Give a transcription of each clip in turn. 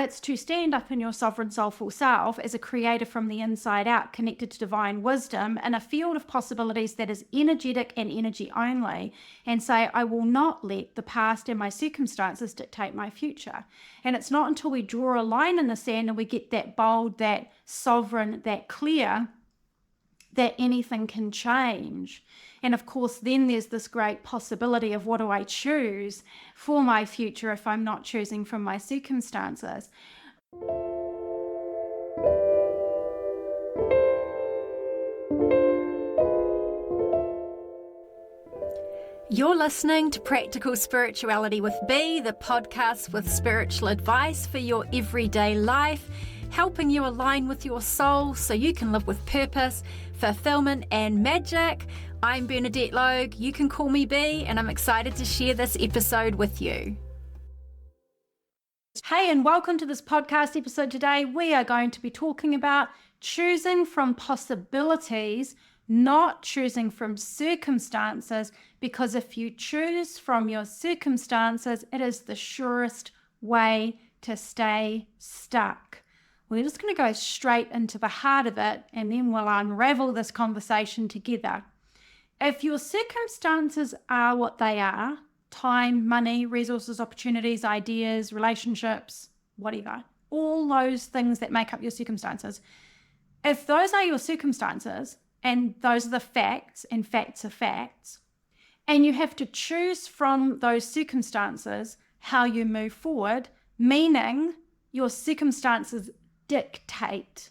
It's to stand up in your sovereign soulful self as a creator from the inside out, connected to divine wisdom in a field of possibilities that is energetic and energy only, and say, I will not let the past and my circumstances dictate my future. And it's not until we draw a line in the sand and we get that bold, that sovereign, that clear, that anything can change. And of course, then there's this great possibility of what do I choose for my future if I'm not choosing from my circumstances. You're listening to Practical Spirituality with B, the podcast with spiritual advice for your everyday life, helping you align with your soul so you can live with purpose, fulfillment, and magic. I'm Bernadette Logue. You can call me B, and I'm excited to share this episode with you. Hey, and welcome to this podcast episode. Today, we are going to be talking about choosing from possibilities, not choosing from circumstances, because if you choose from your circumstances, it is the surest way to stay stuck. We're just going to go straight into the heart of it, and then we'll unravel this conversation together. If your circumstances are what they are, time, money, resources, opportunities, ideas, relationships, whatever, all those things that make up your circumstances, if those are your circumstances, and those are the facts, and facts are facts, and you have to choose from those circumstances how you move forward, meaning your circumstances dictate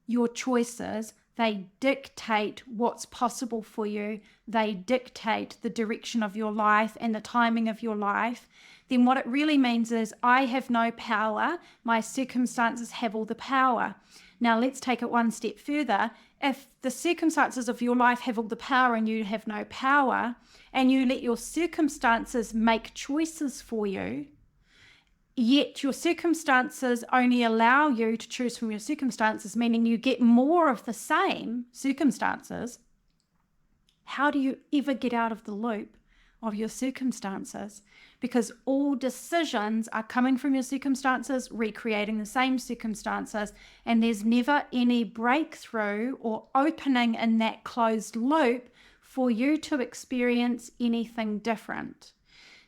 your choices, they dictate what's possible for you, they dictate the direction of your life and the timing of your life, then what it really means is I have no power, my circumstances have all the power. Now let's take it one step further. If the circumstances of your life have all the power and you have no power, and you let your circumstances make choices for you, yet your circumstances only allow you to choose from your circumstances, meaning you get more of the same circumstances, how do you ever get out of the loop of your circumstances? Because all decisions are coming from your circumstances, recreating the same circumstances, and there's never any breakthrough or opening in that closed loop for you to experience anything different.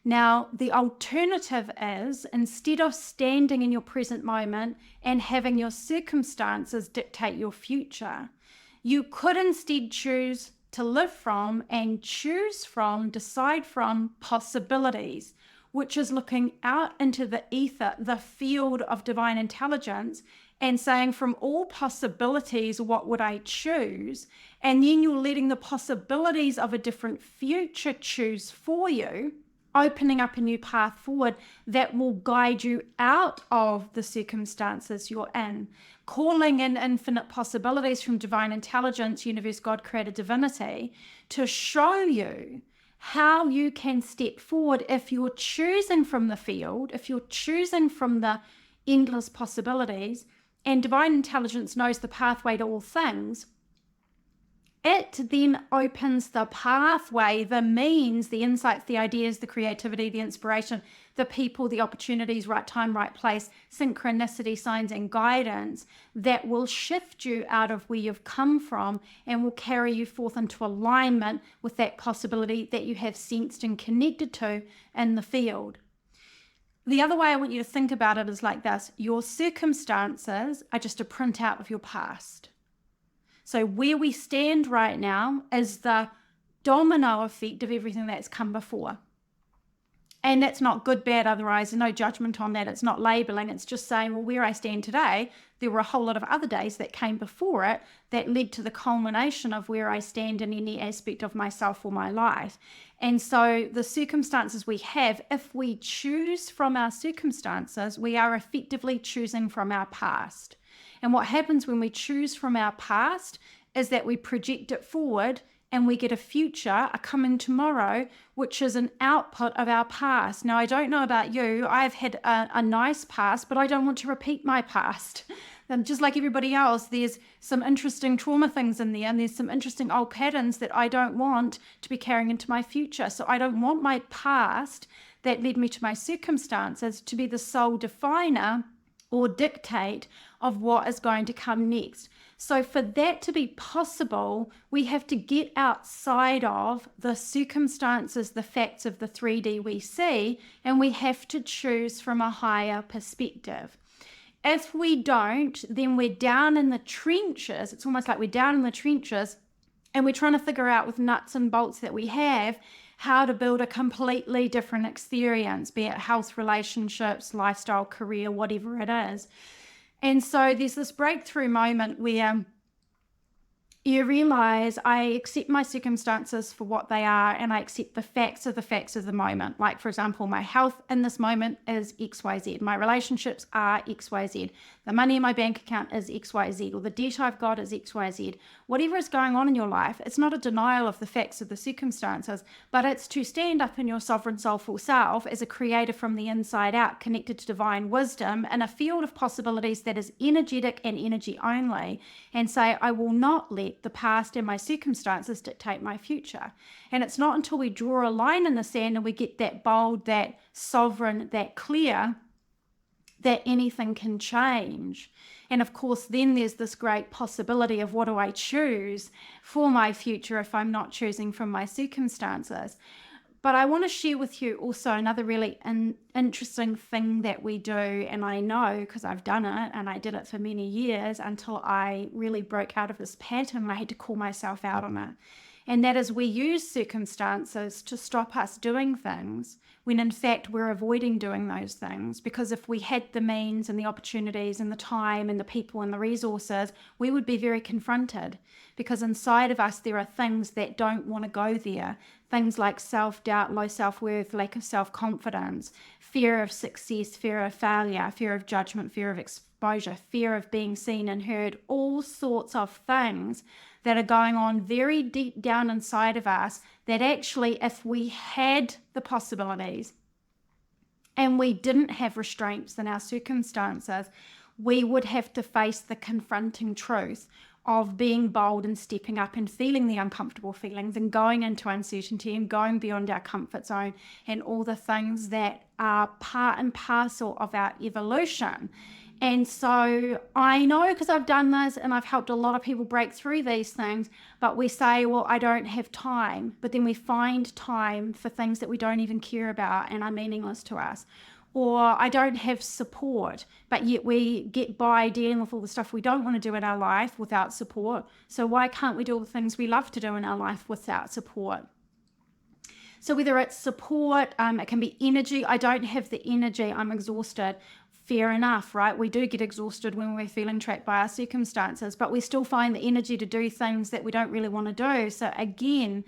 Now, the alternative is, instead of standing in your present moment and having your circumstances dictate your future, you could instead choose to live from and choose from, decide from possibilities, which is looking out into the ether, the field of divine intelligence, and saying from all possibilities, what would I choose? And then you're letting the possibilities of a different future choose for you, opening up a new path forward that will guide you out of the circumstances you're in, calling in infinite possibilities from divine intelligence, universe, God, creator, divinity, to show you how you can step forward if you're choosing from the field, if you're choosing from the endless possibilities, and divine intelligence knows the pathway to all things. It then opens the pathway, the means, the insights, the ideas, the creativity, the inspiration, the people, the opportunities, right time, right place, synchronicity, signs, and guidance that will shift you out of where you've come from and will carry you forth into alignment with that possibility that you have sensed and connected to in the field. The other way I want you to think about it is like this. Your circumstances are just a printout of your past. So where we stand right now is the domino effect of everything that's come before. And that's not good, bad, otherwise, there's no judgment on that. It's not labeling. It's just saying, well, where I stand today, there were a whole lot of other days that came before it that led to the culmination of where I stand in any aspect of myself or my life. And so the circumstances we have, if we choose from our circumstances, we are effectively choosing from our past. And what happens when we choose from our past is that we project it forward and we get a future, a coming tomorrow, which is an output of our past. Now, I don't know about you, I've had a nice past, but I don't want to repeat my past. And just like everybody else, there's some interesting trauma things in there, and there's some interesting old patterns that I don't want to be carrying into my future. So I don't want my past that led me to my circumstances to be the sole definer or dictate of what is going to come next. So for that to be possible, we have to get outside of the circumstances, the facts of the 3D we see, and we have to choose from a higher perspective. If we don't, then we're down in the trenches. It's almost like we're down in the trenches and we're trying to figure out with nuts and bolts that we have how to build a completely different experience, be it health, relationships, lifestyle, career, whatever it is. And so there's this breakthrough moment where you realize I accept my circumstances for what they are, and I accept the facts of the moment. Like, for example, my health in this moment is XYZ. My relationships are XYZ. The money in my bank account is XYZ, or the debt I've got is XYZ. Whatever is going on in your life, it's not a denial of the facts of the circumstances, but it's to stand up in your sovereign soulful self as a creator from the inside out, connected to divine wisdom in a field of possibilities that is energetic and energy only, and say, I will not let the past and my circumstances dictate my future. And it's not until we draw a line in the sand and we get that bold, that sovereign, that clear, that anything can change. And of course, then there's this great possibility of what do I choose for my future if I'm not choosing from my circumstances. But I want to share with you also another really interesting thing that we do, and I know because I've done it and I did it for many years until I really broke out of this pattern and I had to call myself out on it. And that is, we use circumstances to stop us doing things when in fact we're avoiding doing those things, because if we had the means and the opportunities and the time and the people and the resources, we would be very confronted, because inside of us there are things that don't want to go there. Things like self-doubt, low self-worth, lack of self-confidence, fear of success, fear of failure, fear of judgment, fear of exposure, fear of being seen and heard, all sorts of things that are going on very deep down inside of us that actually, if we had the possibilities and we didn't have restraints in our circumstances, we would have to face the confronting truth of being bold and stepping up and feeling the uncomfortable feelings and going into uncertainty and going beyond our comfort zone and all the things that are part and parcel of our evolution. And so I know, because I've done this and I've helped a lot of people break through these things, but we say, well, I don't have time. But then we find time for things that we don't even care about and are meaningless to us. Or I don't have support, but yet we get by dealing with all the stuff we don't want to do in our life without support. So why can't we do all the things we love to do in our life without support? So whether it's support, it can be energy. I don't have the energy, I'm exhausted. Fair enough, right? We do get exhausted when we're feeling trapped by our circumstances, but we still find the energy to do things that we don't really want to do. So again,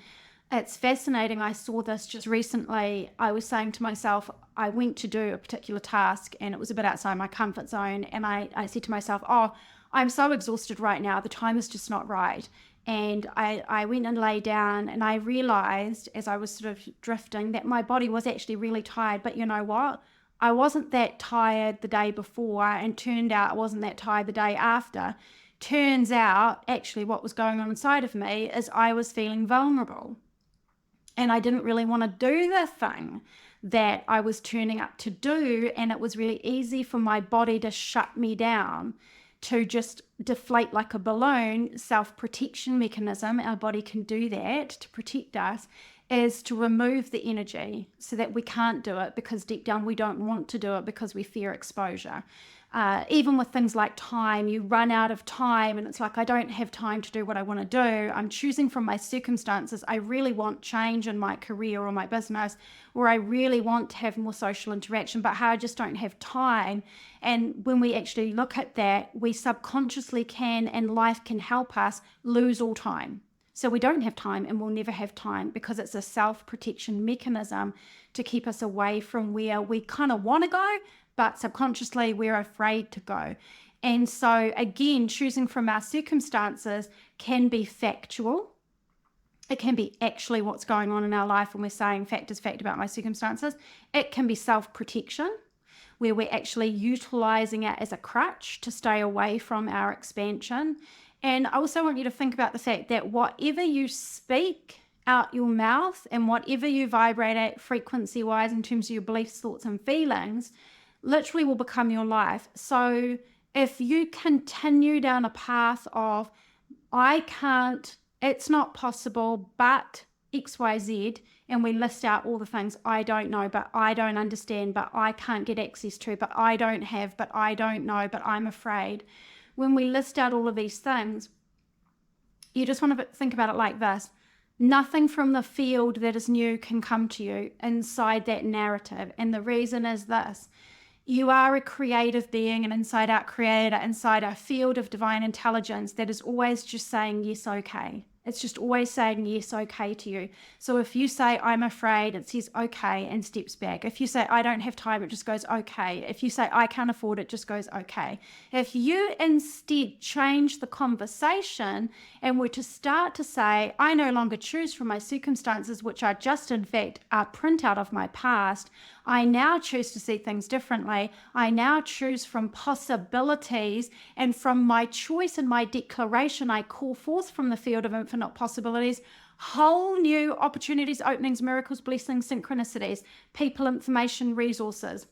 it's fascinating. I saw this just recently. I was saying to myself, I went to do a particular task and it was a bit outside my comfort zone. And I said to myself, oh, I'm so exhausted right now. The time is just not right. And I went and lay down, and I realized as I was sort of drifting that my body was actually really tired. But you know what? I wasn't that tired the day before, and turned out I wasn't that tired the day after. Turns out actually what was going on inside of me is I was feeling vulnerable. And I didn't really want to do the thing that I was turning up to do. And it was really easy for my body to shut me down, to just deflate like a balloon. Self-protection mechanism, our body can do that to protect us, is to remove the energy so that we can't do it, because deep down we don't want to do it because we fear exposure. Even with things like time, you run out of time and it's like, I don't have time to do what I want to do. I'm choosing from my circumstances. I really want change in my career or my business, or I really want to have more social interaction, but I just don't have time. And when we actually look at that, we subconsciously can, and life can help us lose all time. So we don't have time, and we'll never have time, because it's a self-protection mechanism to keep us away from where we kind of want to go, but subconsciously we're afraid to go. And so again, choosing from our circumstances can be factual. It can be actually what's going on in our life, and we're saying fact is fact about my circumstances. It can be self-protection, where we're actually utilizing it as a crutch to stay away from our expansion. And I also want you to think about the fact that whatever you speak out your mouth and whatever you vibrate at frequency-wise in terms of your beliefs, thoughts, and feelings, literally will become your life. So if you continue down a path of, I can't, it's not possible, but XYZ, and we list out all the things I don't know, but I don't understand, but I can't get access to, but I don't have, but I don't know, but I'm afraid. When we list out all of these things, you just want to think about it like this. Nothing from the field that is new can come to you inside that narrative. And the reason is this. You are a creative being, an inside-out creator inside a field of divine intelligence that is always just saying, yes, okay. It's just always saying, yes, okay to you. So if you say, I'm afraid, it says, okay, and steps back. If you say, I don't have time, it just goes, okay. If you say, I can't afford it, just goes, okay. If you instead change the conversation and were to start to say, I no longer choose from my circumstances, which are just, in fact, a printout of my past, I now choose to see things differently. I now choose from possibilities, and from my choice and my declaration, I call forth from the field of infinite possibilities whole new opportunities, openings, miracles, blessings, synchronicities, people, information, resources,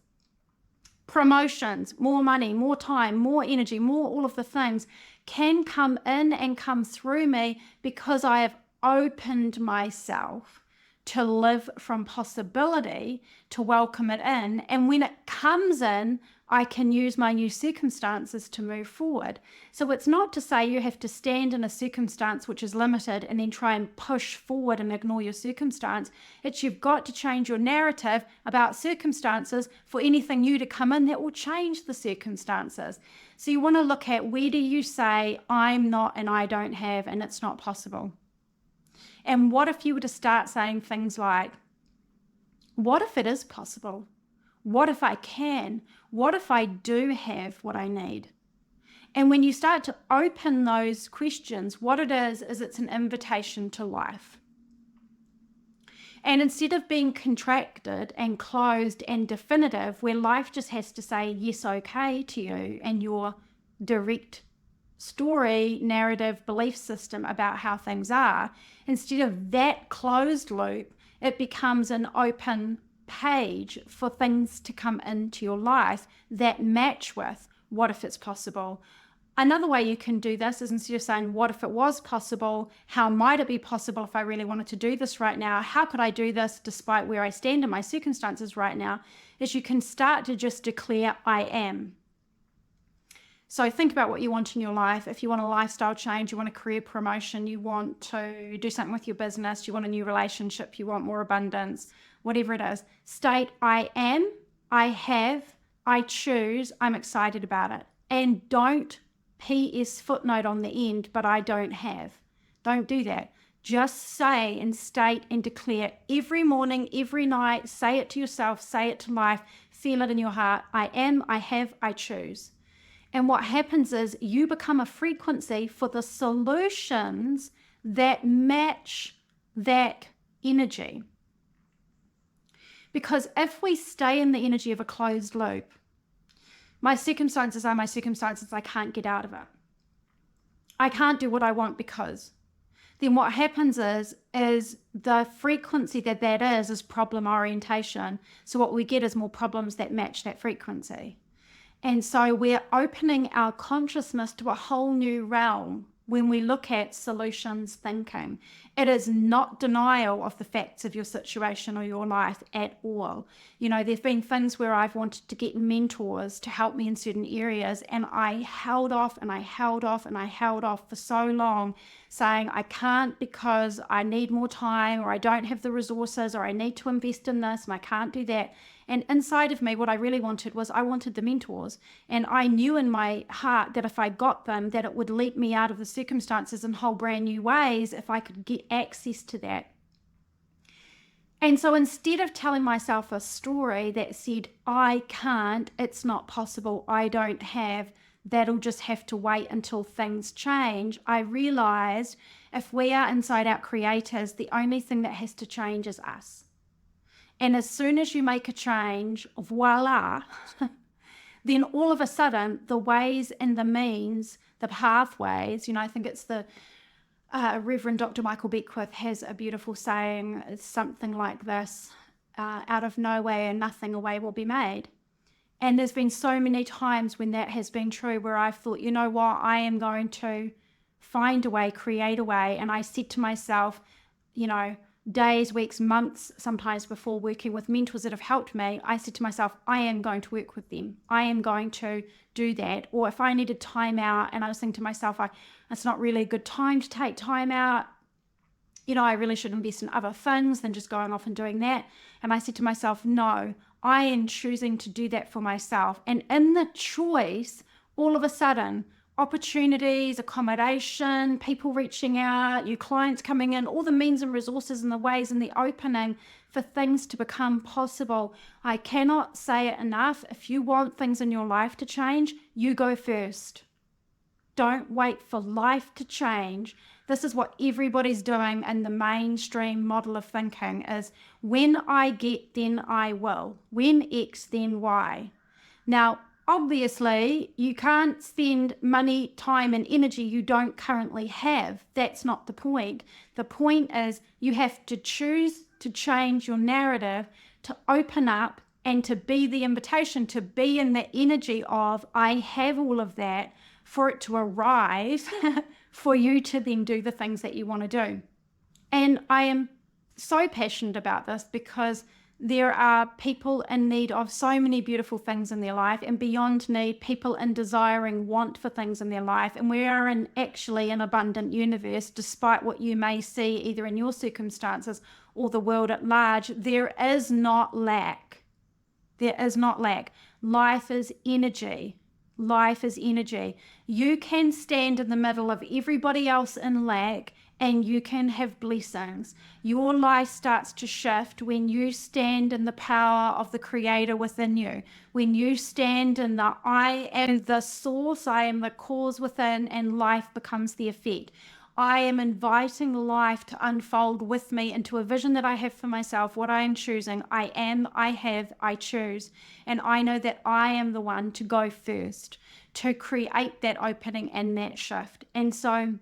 promotions, more money, more time, more energy, more all of the things can come in and come through me because I have opened myself to live from possibility, to welcome it in. And when it comes in, I can use my new circumstances to move forward. So it's not to say you have to stand in a circumstance which is limited and then try and push forward and ignore your circumstance. It's you've got to change your narrative about circumstances for anything new to come in that will change the circumstances. So you want to look at, where do you say, I'm not and I don't have and it's not possible? And what if you were to start saying things like, what if it is possible? What if I can? What if I do have what I need? And when you start to open those questions, what it is it's an invitation to life. And instead of being contracted and closed and definitive, where life just has to say yes, okay to you and your direct story, narrative, belief system about how things are, instead of that closed loop, it becomes an open page for things to come into your life that match with what if it's possible. Another way you can do this is, instead of saying, what if it was possible? How might it be possible if I really wanted to do this right now? How could I do this despite where I stand in my circumstances right now? Is you can start to just declare, I am. So think about what you want in your life. If you want a lifestyle change, you want a career promotion, you want to do something with your business, you want a new relationship, you want more abundance, whatever it is, state, I am, I have, I choose, I'm excited about it. And don't PS footnote on the end, but I don't have. Don't do that. Just say and state and declare every morning, every night. Say it to yourself, say it to life, feel it in your heart. I am, I have, I choose. And what happens is you become a frequency for the solutions that match that energy. Because if we stay in the energy of a closed loop, my circumstances are my circumstances, I can't get out of it. I can't do what I want because. Then what happens is the frequency that is problem orientation. So what we get is more problems that match that frequency. And so we're opening our consciousness to a whole new realm when we look at solutions thinking. It is not denial of the facts of your situation or your life at all. You know, there've been things where I've wanted to get mentors to help me in certain areas, and I held off and I held off and I held off for so long, saying I can't because I need more time, or I don't have the resources, or I need to invest in this and I can't do that. And inside of me, what I really wanted was I wanted the mentors. And I knew in my heart that if I got them, that it would lead me out of the circumstances in whole brand new ways if I could get access to that. And so instead of telling myself a story that said, I can't, it's not possible, I don't have, that'll just have to wait until things change, I realized if we are inside out creators, the only thing that has to change is us. And as soon as you make a change, voila, then all of a sudden, the ways and the means, the pathways, I think it's the Reverend Dr. Michael Beckwith has a beautiful saying, it's something like this, out of no way and nothing a way will be made. And there's been so many times when that has been true, where I've thought, you know what, I am going to find a way, create a way. And I said to myself, you know, days, weeks, months, sometimes before working with mentors that have helped me, I said to myself, I am going to work with them. I am going to do that. Or if I needed time out and I was thinking to myself, it's not really a good time to take time out, you know, I really should invest in other things than just going off and doing that. And I said to myself, no, I am choosing to do that for myself. And in the choice, all of a sudden, opportunities, accommodation, people reaching out, your clients coming in, all the means and resources and the ways and the opening for things to become possible. I cannot say it enough. If you want things in your life to change, you go first. Don't wait for life to change. This is what everybody's doing in the mainstream model of thinking, is when I get, then I will. When X, then Y. Now, obviously, you can't spend money, time, and energy you don't currently have. That's not the point. The point is you have to choose to change your narrative, to open up and to be the invitation, to be in the energy of, I have all of that, for it to arrive, for you to then do the things that you want to do. And I am so passionate about this because there are people in need of so many beautiful things in their life, and beyond need, people in desiring want for things in their life. And we are in actually an abundant universe, despite what you may see either in your circumstances or the world at large. There is not lack. There is not lack. Life is energy. Life is energy. You can stand in the middle of everybody else in lack, and you can have blessings. Your life starts to shift when you stand in the power of the Creator within you. When you stand in the I am the source, I am the cause within, and life becomes the effect. I am inviting life to unfold with me into a vision that I have for myself, what I am choosing. I am, I have, I choose. And I know that I am the one to go first, to create that opening and that shift. And so,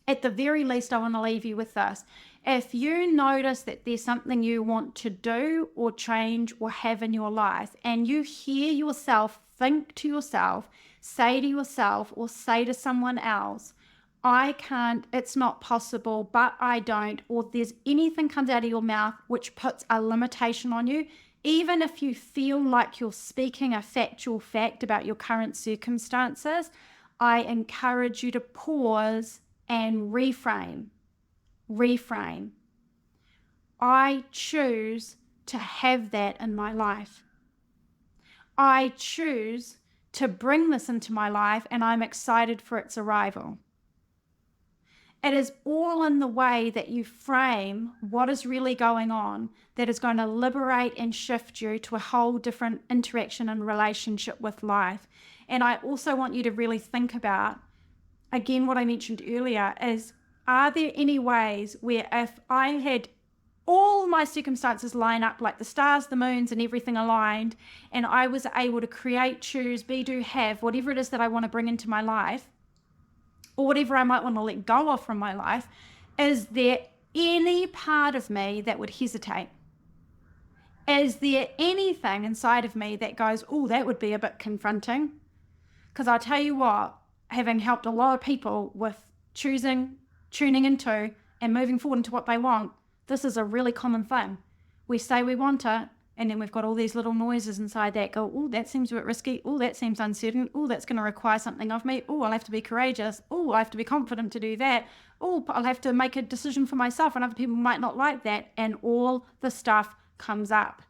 at the very least, I want to leave you with this. If you notice that there's something you want to do or change or have in your life, and you hear yourself think to yourself, say to yourself, or say to someone else, I can't, it's not possible, but I don't, or there's anything comes out of your mouth which puts a limitation on you, even if you feel like you're speaking a factual fact about your current circumstances, I encourage you to pause and reframe. Reframe. I choose to have that in my life. I choose to bring this into my life, and I'm excited for its arrival. It is all in the way that you frame what is really going on that is going to liberate and shift you to a whole different interaction and relationship with life. And I also want you to really think about, again, what I mentioned earlier is, are there any ways where if I had all my circumstances line up like the stars, the moons, and everything aligned, and I was able to create, choose, be, do, have, whatever it is that I want to bring into my life, or whatever I might want to let go of from my life, is there any part of me that would hesitate? Is there anything inside of me that goes, oh, that would be a bit confronting? Because I'll tell you what, having helped a lot of people with choosing, tuning into, and moving forward into what they want, this is a really common thing. We say we want it, and then we've got all these little noises inside that go, oh, that seems a bit risky. Oh, that seems uncertain. Oh, that's going to require something of me. Oh, I'll have to be courageous. Oh, I have to be confident to do that. Oh, I'll have to make a decision for myself, and other people might not like that. And all the stuff comes up.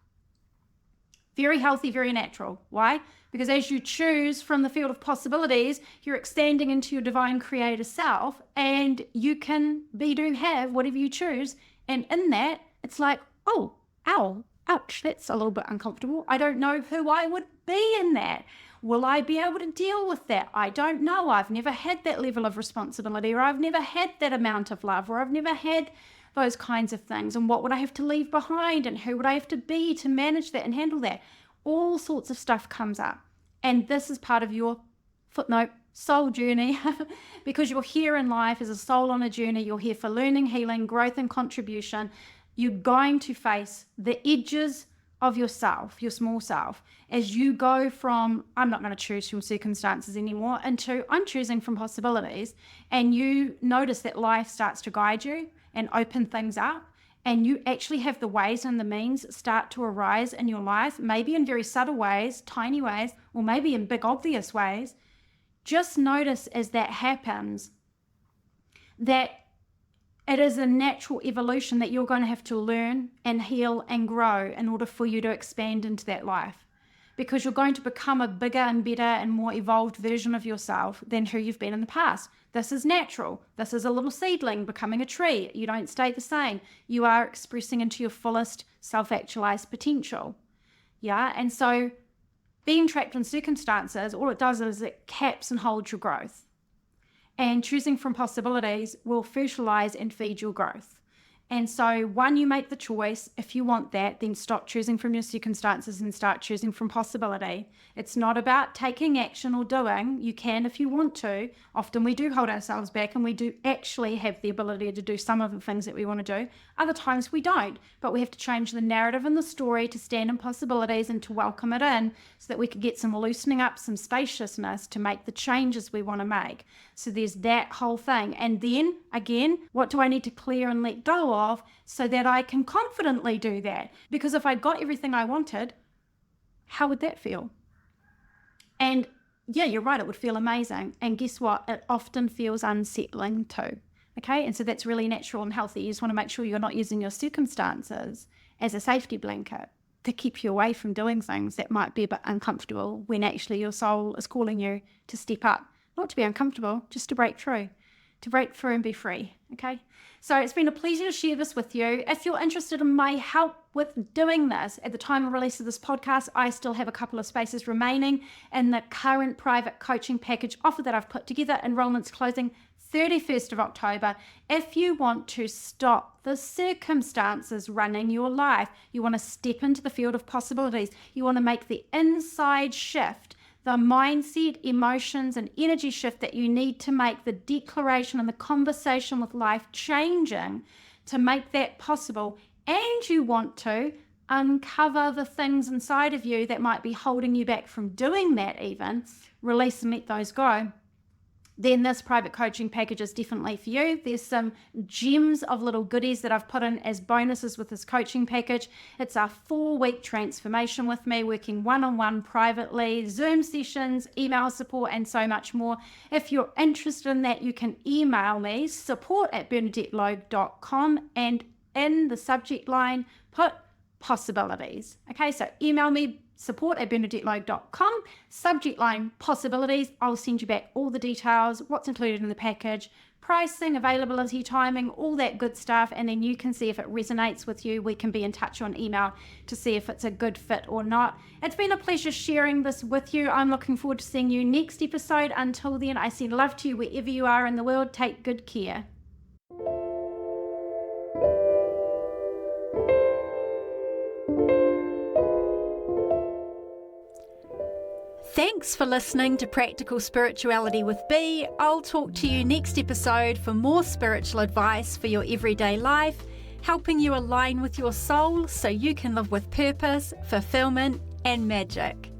Very healthy, very natural. Why? Because as you choose from the field of possibilities, you're extending into your divine creator self, and you can be, do, have whatever you choose. And in that, it's like, oh, ow. Ouch, that's a little bit uncomfortable. I don't know who I would be in that. Will I be able to deal with that? I don't know. I've never had that level of responsibility, or I've never had that amount of love, or I've never had those kinds of things. And what would I have to leave behind? And who would I have to be to manage that and handle that? All sorts of stuff comes up. And this is part of your footnote soul journey because you're here in life as a soul on a journey. You're here for learning, healing, growth, and contribution. You're going to face the edges of yourself, your small self, as you go from, I'm not going to choose from circumstances anymore, into I'm choosing from possibilities, and you notice that life starts to guide you and open things up, and you actually have the ways and the means start to arise in your life, maybe in very subtle ways, tiny ways, or maybe in big obvious ways. Just notice as that happens that it is a natural evolution that you're going to have to learn and heal and grow in order for you to expand into that life, because you're going to become a bigger and better and more evolved version of yourself than who you've been in the past. This is natural. This is a little seedling becoming a tree. You don't stay the same. You are expressing into your fullest self-actualized potential. Yeah. And so being trapped in circumstances, all it does is it caps and holds your growth. And choosing from possibilities will fertilize and feed your growth. And so when you make the choice, if you want that, then stop choosing from your circumstances and start choosing from possibility. It's not about taking action or doing. You can if you want to. Often we do hold ourselves back, and we do actually have the ability to do some of the things that we want to do. Other times we don't, but we have to change the narrative and the story to stand in possibilities and to welcome it in, so that we can get some loosening up, some spaciousness to make the changes we want to make. So there's that whole thing. And then again, what do I need to clear and let go of so that I can confidently do that? Because if I got everything I wanted, how would that feel? And yeah, you're right, it would feel amazing. And guess what? It often feels unsettling too. Okay, and so that's really natural and healthy. You just want to make sure you're not using your circumstances as a safety blanket to keep you away from doing things that might be a bit uncomfortable, when actually your soul is calling you to step up, not to be uncomfortable, just to break through and be free. Okay, so it's been a pleasure to share this with you. If you're interested in my help with doing this, at the time of release of this podcast, I still have a couple of spaces remaining in the current private coaching package offer that I've put together. Enrollment's closing 31st of October. If you want to stop the circumstances running your life, you want to step into the field of possibilities, you want to make the inside shift, the mindset, emotions, and energy shift that you need to make the declaration and the conversation with life changing to make that possible, and you want to uncover the things inside of you that might be holding you back from doing that, even release and let those go, then this private coaching package is definitely for you. There's some gems of little goodies that I've put in as bonuses with this coaching package. It's a 4-week transformation with me, working one-on-one privately, Zoom sessions, email support, and so much more. If you're interested in that, you can email me, support@bernadettelogue.com, and in the subject line, put possibilities. Okay, so email me, support@bernadettelogue.com, subject line possibilities. I'll send you back all the details, what's included in the package, pricing, availability, timing, all that good stuff, and then you can see if it resonates with you. We can be in touch on email to see if it's a good fit or not. It's been a pleasure sharing this with you. I'm looking forward to seeing you next episode. Until then, I send love to you wherever you are in the world. Take good care. Thanks for listening to Practical Spirituality with B. I'll talk to you next episode for more spiritual advice for your everyday life, helping you align with your soul so you can live with purpose, fulfillment, and magic.